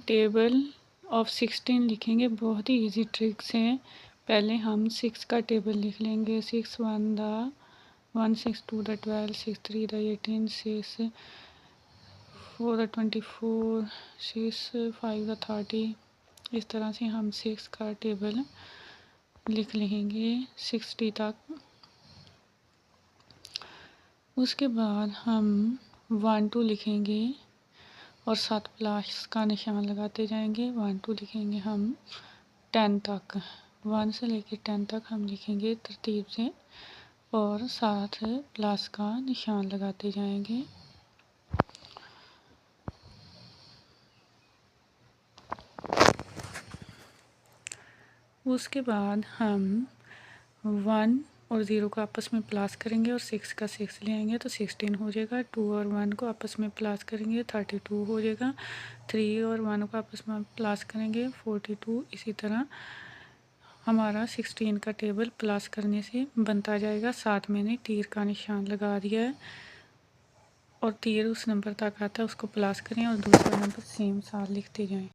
Table of 16 लिखेंगे। बहुत ही easy tricks हैं। पहले हम 6 का टेबल लिख लेंगे। 6 1 the 1, 6 2 the 12, 6 3 the 18, 6 4 the 24, 6 5 the 30। इस तरह से हम 6 का टेबल लिख लेंगे 60 तक। उसके बाद हम 1 2 लिखेंगे और 7 प्लस का निशान लगाते जाएंगे। 1 2 लिखेंगे हम 10 तक। 1 से लेकर 10 तक हम लिखेंगे तरतीब से और 7 प्लस का निशान लगाते जाएंगे। उसके बाद हम 1 और 0 को आपस में प्लस करेंगे और 6 का 6 ले आएंगे तो 16 हो जाएगा। 2 और 1 को आपस में प्लस करेंगे 32 हो जाएगा। 3 और 1 को आपस में प्लस करेंगे 42। इसी तरह हमारा 16 का टेबल प्लस करने से बनता जाएगा। साथ मैंने तीर का निशान लगा दिया है और तीर उस नंबर तक आता है उसको प्लस करें और दूसरा नंबर सेम साथ लिखते जाएं।